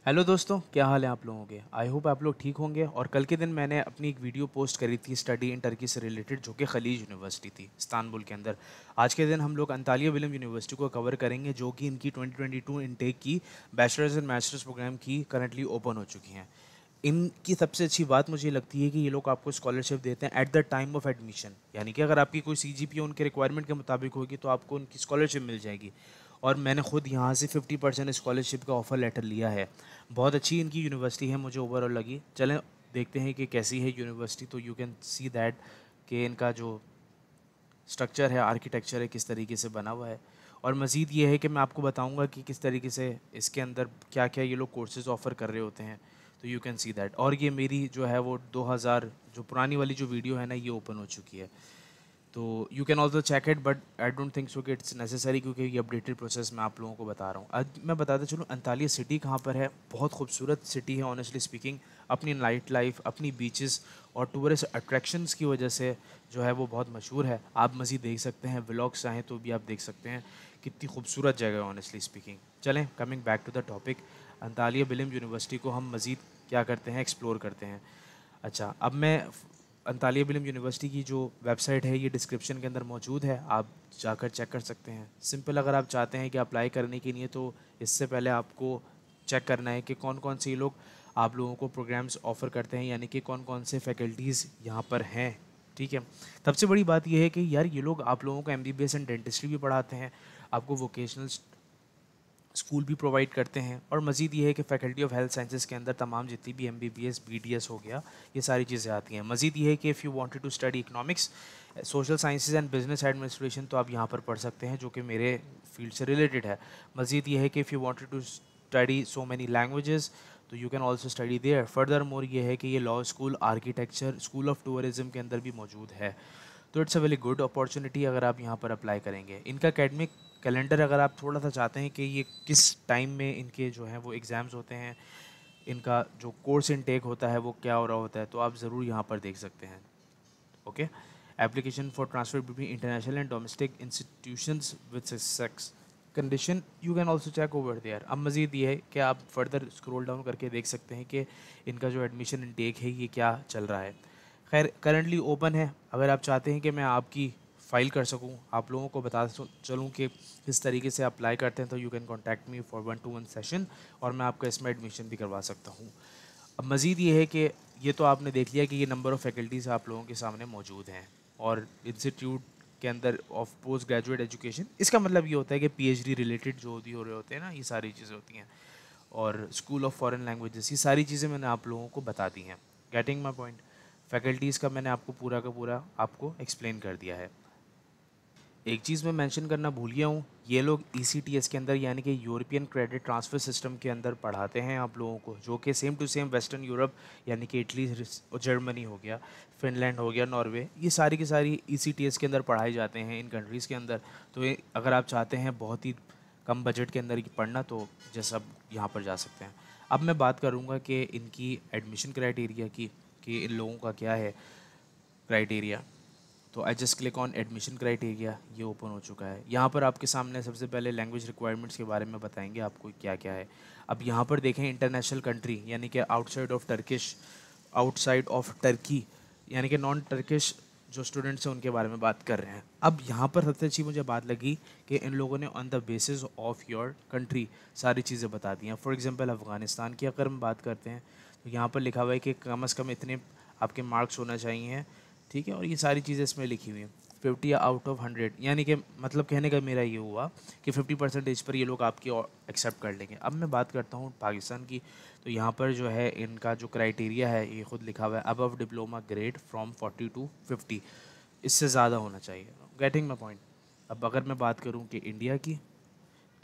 Hello दोस्तों, क्या हाल है आप लोगों के। आई होप आप लोग ठीक होंगे। और कल के दिन मैंने अपनी एक वीडियो पोस्ट करी थी स्टडी इन टर्की से रिलेटेड, जो कि खलीज यूनिवर्सिटी थी इस्तांबुल के अंदर। आज के दिन हम लोग अंतालिया विलियम यूनिवर्सिटी को कवर करेंगे, जो कि इनकी 2022 इनटेक की बैचलर्स एंड मास्टर्स प्रोग्राम की करंटली ओपन हो चुकी हैं। इनकी सबसे अच्छी बात मुझे लगती है कि ये लोग आपको स्कॉलरशिप देते हैं at the time of admission, यानी कि अगर आपकी कोई CGPA उनके रिक्वायरमेंट के मुताबिक होगी तो आपको उनकी स्कॉलरशिप मिल जाएगी। और मैंने खुद यहाँ से 50% स्कॉलरशिप का ऑफ़र लेटर लिया है। बहुत अच्छी इनकी यूनिवर्सिटी है, मुझे ओवरऑल लगी। चलें देखते हैं कि कैसी है यूनिवर्सिटी। तो यू कैन सी दैट कि इनका जो स्ट्रक्चर है, आर्किटेक्चर है, किस तरीके से बना हुआ है। और मज़ीद ये है कि मैं आपको बताऊंगा कि किस तरीके से इसके अंदर क्या क्या ये लोग कोर्सेज़ ऑफ़र कर रहे होते हैं। तो यू कैन सी दैट। और ये मेरी जो है वो 2000 जो पुरानी वाली जो वीडियो है ना, ये ओपन हो चुकी है। तो you can also check it, but I don't think so कि इट्स नेसेसरी, क्योंकि ये अपडेटेड प्रोसेस मैं आप लोगों को बता रहा हूँ। आज मैं बताता चलूँ अंतालिया सिटी कहाँ पर है। बहुत खूबसूरत सिटी है ऑनेस्टली स्पीकिंग। अपनी नाइट लाइफ, अपनी बीचेस और टूरिस्ट अट्रैक्शंस की वजह से जो है वो बहुत मशहूर है। आप मज़ीद देख सकते हैं, व्लॉग्स चाहें तो भी आप देख सकते हैं कितनी खूबसूरत जगह है ऑनेस्टली स्पीकिंग। चलें coming back to the topic, Antalya Bilim University को हम मज़ीद क्या करते हैं, एक्सप्लोर करते हैं। अच्छा, अब मैं अंतालिया विलियम यूनिवर्सिटी की जो वेबसाइट है ये डिस्क्रिप्शन के अंदर मौजूद है, आप जाकर चेक कर सकते हैं। सिंपल, अगर आप चाहते हैं कि अप्लाई करने के लिए, तो इससे पहले आपको चेक करना है कि कौन कौन से लोग आप लोगों को प्रोग्राम्स ऑफ़र करते हैं, यानी कि कौन कौन से फैकल्टीज़ यहाँ पर हैं। ठीक है। सबसे बड़ी बात यह है कि यार ये लोग आप लोगों को MBBS एंड डेंटिस्ट्री भी पढ़ाते हैं, आपको वोकेशनल स्कूल भी प्रोवाइड करते हैं। और मज़ीद ये है कि फैकल्टी ऑफ हेल्थ साइंसेज के अंदर तमाम जितनी भी MBBS BDS हो गया, ये सारी चीज़ें आती हैं। मज़ीद ये है कि if you wanted to study economics, social sciences and business administration, तो आप यहाँ पर पढ़ सकते हैं, जो कि मेरे फील्ड से रिलेटेड है। मज़ीद ये है कि if you wanted to study so many languages, तो you can also study there. Further more ये है कि ये law school, architecture, school of tourism के अंदर भी मौजूद है। तो it's a very good opportunity अगर आप यहाँ पर अप्लाई करेंगे। इनका एकेडमिक कैलेंडर, अगर आप थोड़ा सा चाहते हैं कि ये किस टाइम में इनके जो हैं वो एग्ज़ाम्स होते हैं, इनका जो कोर्स इनटेक होता है वो क्या हो रहा होता है, तो आप ज़रूर यहाँ पर देख सकते हैं। Okay. Application for transfer between international and domestic institutions with six condition, you can also check over there. अब मज़ीद ये है कि आप फर्दर स्क्रॉल डाउन करके देख सकते हैं कि इनका जो एडमिशन इनटेक है ये क्या चल रहा है। खैर, करंटली ओपन है। अगर आप चाहते हैं कि मैं आपकी फ़ाइल कर सकूं, आप लोगों को बता चलूं कि किस तरीके से अप्लाई करते हैं, तो you can contact me for 1-to-1 session, और मैं आपका इसमें एडमिशन भी करवा सकता हूं। अब मज़ीद ये है कि ये तो आपने देख लिया कि ये नंबर ऑफ़ फैकल्टीज़ आप लोगों के सामने मौजूद हैं। और इंस्टीट्यूट के अंदर ऑफ पोस्ट ग्रेजुएट एजुकेशन, इसका मतलब ये होता है कि PhD रिलेटेड जो भी हो रहे होते हैं ना, ये सारी चीज़ें होती हैं। और स्कूल ऑफ फॉरेन लैंग्वेजेस, ये सारी चीज़ें मैंने आप लोगों को बता दी हैं। Getting my point. फैकल्टीज़ का मैंने आपको पूरा का पूरा आपको एक्सप्लेन कर दिया है। एक चीज़ मैं मेंशन करना भूल गया हूँ, ये लोग ECTS के अंदर, यानी कि यूरोपियन क्रेडिट ट्रांसफ़र सिस्टम के अंदर पढ़ाते हैं आप लोगों को, जो कि same to same western Europe, यानी कि इटली, जर्मनी हो गया, फिनलैंड हो गया, नॉर्वे, ये सारी की सारी ECTS के अंदर पढ़ाए जाते हैं इन कंट्रीज़ के अंदर। तो अगर आप चाहते हैं बहुत ही कम बजट के अंदर पढ़ना, तो जैसा आप यहाँ पर जा सकते हैं। अब मैं बात करूँगा कि इनकी एडमिशन क्राइटेरिया की, कि इन लोगों का क्या है क्राइटेरिया। तो I just click on admission criteria, ये ओपन हो चुका है। यहाँ पर आपके सामने सबसे पहले लैंग्वेज रिक्वायरमेंट्स के बारे में बताएंगे आपको क्या क्या है। अब यहाँ पर देखें इंटरनेशनल कंट्री, यानी कि आउटसाइड ऑफ टर्की, यानी कि नॉन टर्किश जो स्टूडेंट्स हैं उनके बारे में बात कर रहे हैं। अब यहाँ पर सबसे अच्छी मुझे बात लगी कि इन लोगों ने on the basis of your country सारी चीज़ें बता दी हैं। फॉर एग्जांपल अफ़गानिस्तान की अगर हम बात करते हैं, तो यहाँ पर लिखा हुआ है कि कम से कम इतने आपके मार्क्स होना चाहिए। ठीक है। और ये सारी चीज़ें इसमें लिखी हुई हैं। 50 आउट ऑफ 100, यानी कि मतलब कहने का मेरा ये हुआ कि 50% पर ये लोग आपकी एक्सेप्ट कर लेंगे। अब मैं बात करता हूँ पाकिस्तान की। तो यहाँ पर जो है इनका जो क्राइटेरिया है ये खुद लिखा हुआ है, above diploma grade from 40 to 50, इससे ज़्यादा होना चाहिए। Getting my point. अब अगर मैं बात करूँ कि इंडिया की,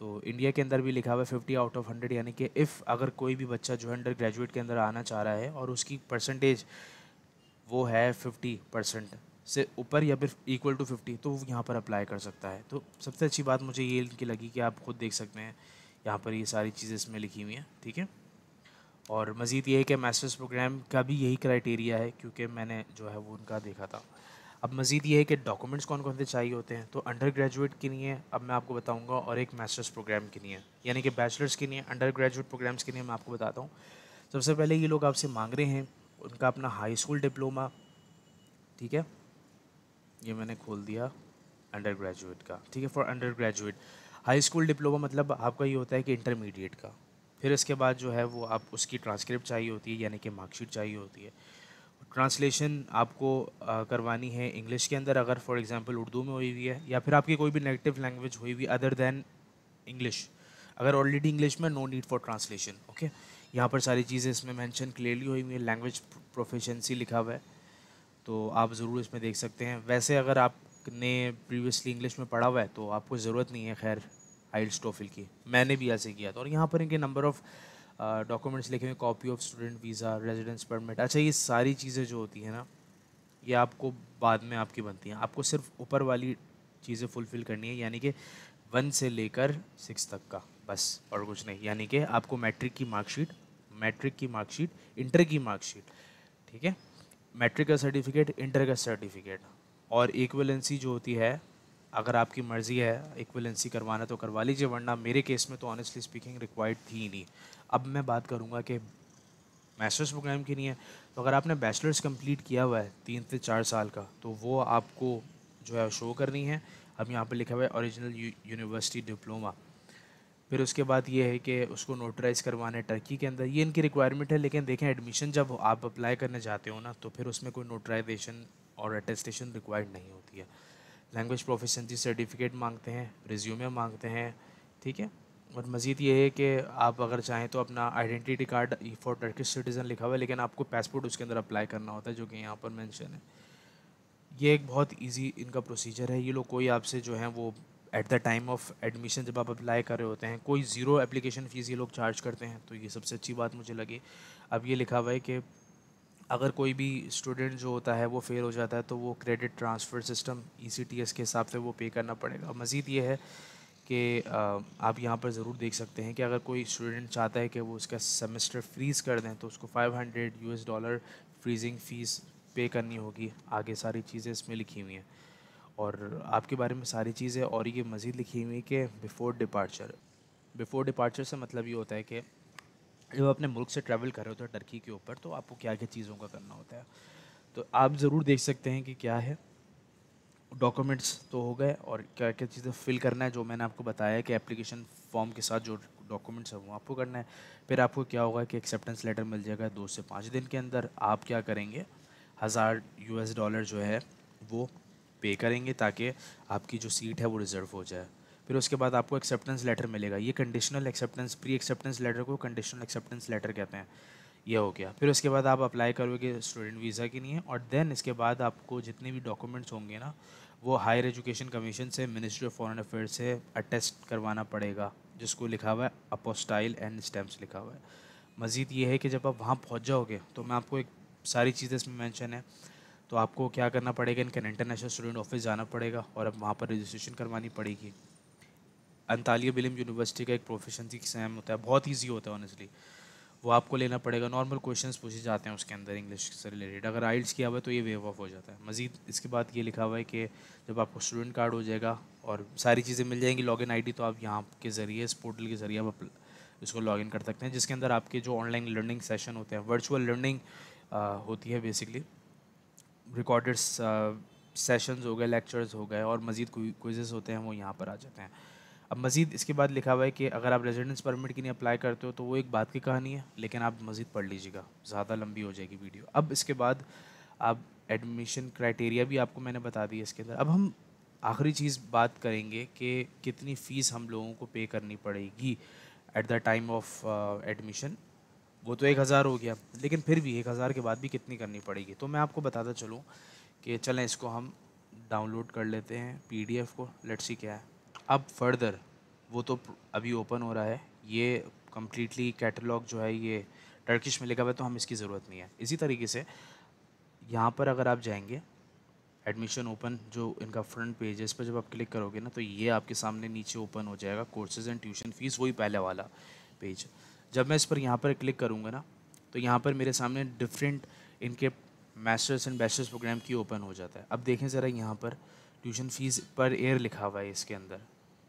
तो इंडिया के अंदर भी लिखा हुआ है 50 आउट ऑफ 100, यानी कि इफ़ अगर कोई भी बच्चा जो है अंडर ग्रेजुएट के अंदर आना चाह रहा है और उसकी परसेंटेज वो है 50% से ऊपर या फिर इक्वल टू 50, तो वो यहाँ पर अप्लाई कर सकता है। तो सबसे अच्छी बात मुझे ये इनकी लगी कि आप खुद देख सकते हैं, यहाँ पर ये सारी चीज़ें इसमें लिखी हुई हैं। ठीक है। और मज़ीद ये है कि मास्टर्स प्रोग्राम का भी यही क्राइटेरिया है, क्योंकि मैंने जो है वो उनका देखा था। अब मज़ीद ये है कि डॉक्यूमेंट्स कौन कौन से चाहिए होते हैं। तो अंडर ग्रेजुएट के लिए अब मैं आपको बताऊंगा और एक मास्टर्स प्रोग्राम के लिए, यानी कि बैचलर्स के लिए। अंडर ग्रेजुएट प्रोग्राम्स के लिए मैं आपको बताता हूँ। सबसे पहले ये लोग आपसे मांग रहे हैं उनका अपना हाई स्कूल डिप्लोमा, ठीक है, ये मैंने खोल दिया अंडर ग्रेजुएट का, ठीक है। For under graduate high school diploma मतलब आपका ये होता है कि इंटरमीडिएट का। फिर इसके बाद जो है वो आप उसकी ट्रांसक्रिप्ट चाहिए होती है, यानी कि मार्कशीट चाहिए होती है। ट्रांसलेशन आपको करवानी है इंग्लिश के अंदर, अगर फॉर एग्जांपल उर्दू में हुई हुई है, या फिर आपकी कोई भी नेटिव लैंग्वेज हुई हुई अदर देन इंग्लिश। अगर ऑलरेडी इंग्लिश में, no need for translation, okay. यहाँ पर सारी चीज़ें इसमें मेंशन क्लियरली हुई हुई है, लैंग्वेज प्रोफिशिएंसी लिखा हुआ है, तो आप ज़रूर इसमें देख सकते हैं। वैसे अगर आपने प्रीवियसली इंग्लिश में पढ़ा हुआ है तो आपको ज़रूरत नहीं है खैर आइल्स टोफिल की, मैंने भी ऐसे किया था। और यहाँ पर इनके नंबर ऑफ़ डॉक्यूमेंट्स लिखे हुए, copy of student visa, residence permit. अच्छा, ये सारी चीज़ें जो होती हैं ना, ये आपको बाद में आपकी बनती हैं। आपको सिर्फ ऊपर वाली चीज़ें फुलफ़िल करनी है, यानी कि 1 से लेकर 6 तक का, बस और कुछ नहीं। यानी कि आपको मैट्रिक की मार्कशीट, इंटर की मार्कशीट, ठीक है, मैट्रिक का सर्टिफिकेट, इंटर का सर्टिफिकेट, और इक्विवेलेंसी जो होती है, अगर आपकी मर्ज़ी है इक्विवेलेंसी करवाना तो करवा लीजिए, वरना मेरे केस में तो ऑनेस्टली स्पीकिंग रिक्वायर्ड थी ही नहीं। अब मैं बात करूँगा कि मास्टर्स प्रोग्राम की नहीं है। तो अगर आपने बैचलर्स कंप्लीट किया हुआ है 3 से 4 साल का, तो वो आपको जो है शो करनी है। अब यहाँ पे लिखा हुआ है ओरिजिनल यूनिवर्सिटी डिप्लोमा। फिर उसके बाद ये है कि उसको नोटराइज करवाना है टर्की के अंदर, ये इनकी रिक्वायरमेंट है। लेकिन देखें, एडमिशन जब आप अप्लाई करने जाते हो ना, तो फिर उसमें कोई नोटराइजेशन और अटेस्टेशन रिक्वायर्ड नहीं होती है। लैंग्वेज प्रोफिशिएंसी सर्टिफिकेट मांगते हैं, रिज्यूमे मांगते हैं, ठीक है। और मज़ीद ये है कि आप अगर चाहें तो अपना identity card for Turkish citizen लिखा हुआ है, लेकिन आपको पासपोर्ट उसके अंदर अप्लाई करना होता है, जो कि यहाँ पर मेंशन है। ये एक बहुत इजी इनका प्रोसीजर है। ये लोग कोई आपसे जो है वो at the time of admission जब आप अप्लाई कर रहे होते हैं, कोई ज़ीरो एप्लीकेशन फ़ीस ये लोग चार्ज करते हैं, तो ये सबसे अच्छी बात मुझे लगी। अब ये लिखा हुआ है कि अगर कोई भी स्टूडेंट जो होता है वो फेल हो जाता है, तो वो क्रेडिट ट्रांसफ़र सिस्टम ECTS के हिसाब से वो पे करना पड़ेगा। मज़ीद ये है कि आप यहाँ पर ज़रूर देख सकते हैं कि अगर कोई स्टूडेंट चाहता है कि वो उसका सेमेस्टर फ्रीज़ कर दें, तो उसको $500 फ्रीजिंग फ़ीस पे करनी होगी। आगे सारी चीज़ें इसमें लिखी हुई हैं और आपके बारे में सारी चीज़ें, और ये मज़ीद लिखी हुई है कि बिफ़ोर डिपार्चर से मतलब ये होता है कि जब अपने मुल्क से ट्रैवल कर रहे होते हैं टर्की के ऊपर, तो आपको क्या क्या चीज़ों का करना होता है। तो आप ज़रूर देख सकते हैं कि क्या है। डॉक्यूमेंट्स तो हो गए, और क्या क्या चीज़ें फिल करना है, जो मैंने आपको बताया कि एप्लीकेशन फॉर्म के साथ जो डॉक्यूमेंट्स है वो आपको करना है। फिर आपको क्या होगा कि एक्सेप्टेंस लेटर मिल जाएगा 2 से 5 दिन के अंदर। आप क्या करेंगे, $1000 जो है वो पे करेंगे, ताकि आपकी जो सीट है वो रिज़र्व हो जाए। फिर उसके बाद आपको एक्सेप्टेंस लेटर मिलेगा। ये conditional acceptance, pre acceptance letter को कंडीशनल एक्सेप्टेंस लेटर कहते हैं। ये हो गया। फिर उसके बाद आप अप्लाई करोगे स्टूडेंट वीज़ा के लिए, और देन इसके बाद आपको जितने भी डॉक्यूमेंट्स होंगे ना, वो हायर एजुकेशन कमीशन से, मिनिस्ट्री ऑफ फॉरेन अफेयर्स से अटेस्ट करवाना पड़ेगा, जिसको लिखा हुआ है अपोस्टाइल एंड स्टैम्प्स लिखा हुआ है। मज़ीद ये है कि जब आप वहाँ पहुँच जाओगे, तो मैं आपको एक सारी चीज़ें इसमें मेंशन है, तो आपको क्या करना पड़ेगा, इनका इंटरनेशनल स्टूडेंट ऑफिस जाना पड़ेगा और अब वहाँ पर रजिस्ट्रेशन करवानी पड़ेगी। अंतालिया बिलिम यूनिवर्सिटी का एक प्रोफिशिएंसी एग्जाम होता है, बहुत ईजी होता है ऑनेस्टली। वो आपको लेना पड़ेगा। नॉर्मल क्वेश्चंस पूछे जाते हैं उसके अंदर इंग्लिश से रिलेटेड। अगर आइल्स किया हुआ है तो ये वेव ऑफ हो जाता है। मज़ीद इसके बाद ये लिखा हुआ है कि जब आपको स्टूडेंट कार्ड हो जाएगा और सारी चीज़ें मिल जाएंगी, लॉगिन आईडी, तो आप यहाँ के ज़रिए, इस पोर्टल के ज़रिए आप इसको लॉगिन कर सकते हैं, जिसके अंदर आपके जो ऑनलाइन लर्निंग सेशन होते हैं, वर्चुअल लर्निंग होती है बेसिकली। रिकॉर्डेड सेशंस हो गए, लेक्चर्स हो गए, और मज़ीद क्विज़ेस होते हैं, वो यहाँ पर आ जाते हैं। अब मज़ीद इसके बाद लिखा हुआ है कि अगर आप रेजिडेंस परमिट के लिए अप्लाई करते हो, तो वो एक बात की कहानी है, लेकिन आप मज़ीद पढ़ लीजिएगा, ज़्यादा लंबी हो जाएगी वीडियो। अब इसके बाद आप एडमिशन क्राइटेरिया भी आपको मैंने बता दी है इसके अंदर। अब हम आखिरी चीज़ बात करेंगे कि कितनी फ़ीस हम लोगों को पे करनी पड़ेगी at the time of admission. वो तो 1000 हो गया, लेकिन फिर भी 1000 के बाद भी कितनी करनी पड़ेगी, तो मैं आपको बताता चलूँ कि चलें इसको हम डाउनलोड कर लेते हैं PDF को, लेट्स सी क्या है। अब फर्दर वो तो अभी ओपन हो रहा है, ये कम्प्लीटली कैटलॉग जो है ये टर्किश में लिखा हुआ है, तो हम इसकी ज़रूरत नहीं है। इसी तरीके से यहाँ पर अगर आप जाएंगे, एडमिशन ओपन, जो इनका फ्रंट पेज है, इस पर जब आप क्लिक करोगे ना, तो ये आपके सामने नीचे ओपन हो जाएगा, कोर्सेज एंड ट्यूशन फ़ीस, वही पहले वाला पेज। जब मैं इस पर यहाँ पर क्लिक करूँगा ना, तो यहाँ पर मेरे सामने डिफरेंट इनके मास्टर्स एंड बैचलर्स प्रोग्राम की ओपन हो जाता है। अब देखें ज़रा यहाँ पर ट्यूशन फ़ीस पर ईयर लिखा हुआ है इसके अंदर,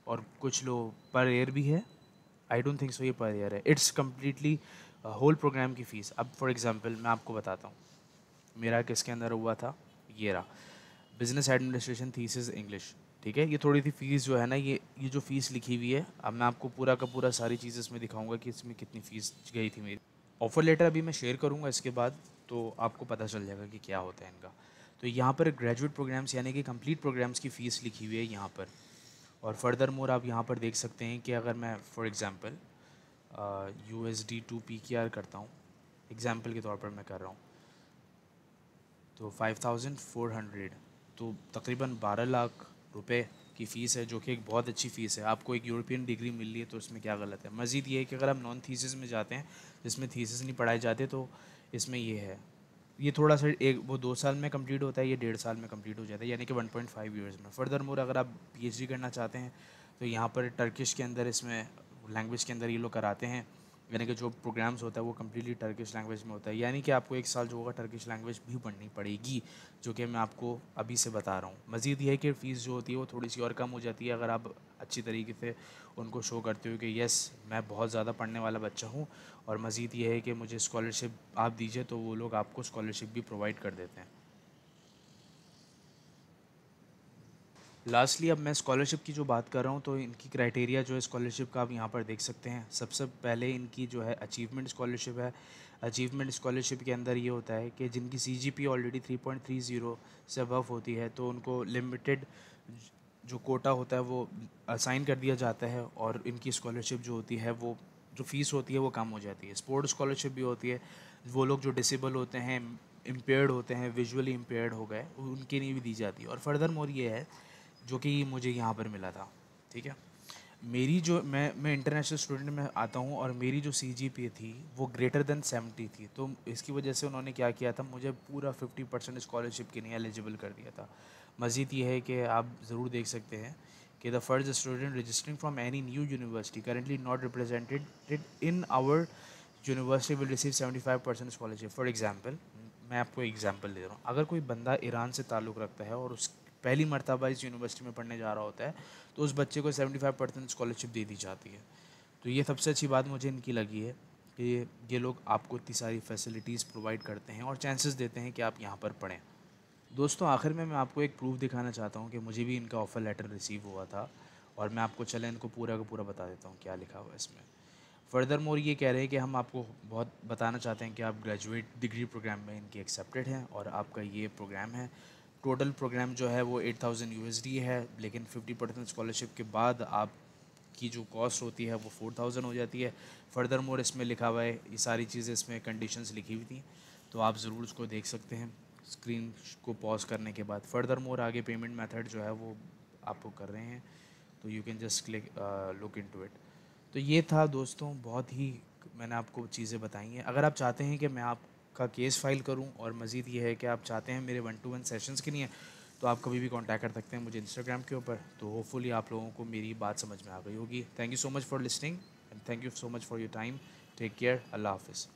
और कुछ लोग पर ईयर भी है। आई डोंट थिंक सो ये पर ईयर है, इट्स कम्प्लीटली होल प्रोग्राम की फ़ीस। अब फॉर एग्जांपल मैं आपको बताता हूँ मेरा किसके अंदर हुआ था। ये रहा बिजनेस एडमिनिस्ट्रेशन थीसिस इंग्लिश, ठीक है। ये थोड़ी सी फ़ीस जो है ना, ये जो फ़ीस लिखी हुई है, अब मैं आपको पूरा का पूरा सारी चीज़ इसमें दिखाऊंगा कि इसमें कितनी फ़ीस गई थी मेरी। ऑफ़र लेटर अभी मैं शेयर करूंगा इसके बाद, तो आपको पता चल जाएगा कि क्या होता है इनका। तो यहाँ पर ग्रेजुएट प्रोग्राम्स यानी कि कंप्लीट प्रोग्राम्स की फ़ीस लिखी हुई है यहाँ पर। और फर्दर मोर आप यहाँ पर देख सकते हैं कि अगर मैं for example USD to PKR करता हूँ, एग्ज़ाम्पल के तौर पर मैं कर रहा हूँ, तो 5400, तो तकरीबन 12 लाख रुपए की फ़ीस है, जो कि एक बहुत अच्छी फ़ीस है। आपको एक यूरोपियन डिग्री मिल रही है तो इसमें क्या गलत है। मज़ीद ये है कि अगर आप नॉन थीसिस में जाते हैं जिसमें थीसिस नहीं पढ़ाए जाते, तो इसमें ये है, ये थोड़ा सा एक वो 2 साल में कंप्लीट होता है, ये 1.5 साल में कंप्लीट हो जाता है, यानी कि 1.5 ईयर्स में। फर्दर मोर अगर आप PhD करना चाहते हैं तो यहाँ पर टर्किश के अंदर, इसमें लैंग्वेज के अंदर ये लोग कराते हैं, यानी कि जो प्रोग्राम्स होता है वो कम्प्लीटली टर्किश लैंग्वेज में होता है, यानी कि आपको 1 साल जो होगा टर्किश लैंग्वेज भी पढ़नी पड़ेगी, जो कि मैं आपको अभी से बता रहा हूँ। मज़ीद ये है कि फ़ीस जो होती है वो थोड़ी सी और कम हो जाती है अगर आप अच्छी तरीके से उनको शो करते हो कि यस मैं बहुत ज़्यादा पढ़ने वाला बच्चा हूँ, और मज़ीद ये है कि मुझे स्कॉलरशिप आप दीजिए, तो वो लोग आपको स्कॉलरशिप भी प्रोवाइड कर देते हैं। लास्टली अब मैं स्कॉलरशिप की जो बात कर रहा हूँ, तो इनकी क्राइटेरिया जो है स्कॉलरशिप का आप यहाँ पर देख सकते हैं। सबसे पहले इनकी जो है अचीवमेंट स्कॉलरशिप है। अचीवमेंट स्कॉलरशिप के अंदर ये होता है कि जिनकी CGP ऑलरेडी 3.30 से अबव होती है, तो उनको लिमिटेड जो कोटा होता है वो असाइन कर दिया जाता है, और इनकी स्कॉलरशिप जो होती है वो जो फ़ीस होती है वो कम हो जाती है। स्पोर्ट स्कॉलरशिप भी होती है, वो लोग जो डिसेबल होते हैं, इम्पेयर्ड होते हैं, विजुअली इम्पेयर्ड हो गए, उनके लिए भी दी जाती है। और फर्दर मोर ये है जो कि मुझे यहाँ पर मिला था, ठीक है। मेरी जो मैं इंटरनेशनल स्टूडेंट में आता हूँ, और मेरी जो CGPA थी वो ग्रेटर देन 70 थी, तो इसकी वजह से उन्होंने क्या किया था, मुझे पूरा 50% स्कॉलरशिप के लिए एलिजिबल कर दिया था। मज़ीद ये है कि आप ज़रूर देख सकते हैं कि the first student registering from any new university currently not represented in our university will receive 75% scholarship. For example, मैं आपको एग्जांपल दे रहा हूँ, अगर कोई बंदा ईरान से ताल्लुक़ रखता है और उस पहली मर्तबा इस यूनिवर्सिटी में पढ़ने जा रहा होता है, तो उस बच्चे को 75% स्कॉलरशिप दे दी जाती है। तो ये सबसे अच्छी बात मुझे इनकी लगी है कि ये लोग आपको इतनी सारी फैसिलिटीज़ प्रोवाइड करते हैं और चांसेस देते हैं कि आप यहाँ पर पढ़ें। दोस्तों आखिर में मैं आपको एक प्रूफ दिखाना चाहता हूँ कि मुझे भी इनका ऑफ़र लेटर रिसीव हुआ था, और मैं आपको चलें इनको पूरा का पूरा बता देता हूँ क्या लिखा हुआ है इसमें। फर्दर मोर ये कह रहे हैं कि हम आपको बहुत बताना चाहते हैं कि आप ग्रेजुएट डिग्री प्रोग्राम में इनकी एक्सेप्टेड हैं, और आपका ये प्रोग्राम है। टोटल प्रोग्राम जो है वो 8000 USD है, लेकिन 50% स्कॉलरशिप के बाद आपकी जो कॉस्ट होती है वो 4000 हो जाती है। फर्दर मोर इसमें लिखा हुआ है, ये सारी चीज़ें इसमें कंडीशंस लिखी हुई थी, तो आप ज़रूर उसको देख सकते हैं स्क्रीन को पॉज करने के बाद। फर्दर मोर आगे पेमेंट मेथड जो है वो आपको कर रहे हैं, तो you can just click look into it. तो ये था दोस्तों, बहुत ही मैंने आपको चीज़ें बताई हैं। अगर आप चाहते हैं कि मैं आपका केस फाइल करूं, और मज़ीद ये है कि आप चाहते हैं मेरे 1-to-1 सेशंस के लिए, तो आप कभी भी कांटेक्ट कर सकते हैं मुझे इंस्टाग्राम के ऊपर। तो होपफुली आप लोगों को मेरी बात समझ में आ गई होगी। Thank you so much for listening, and thank you so much for your time. Take care, अल्लाह हाफिज़।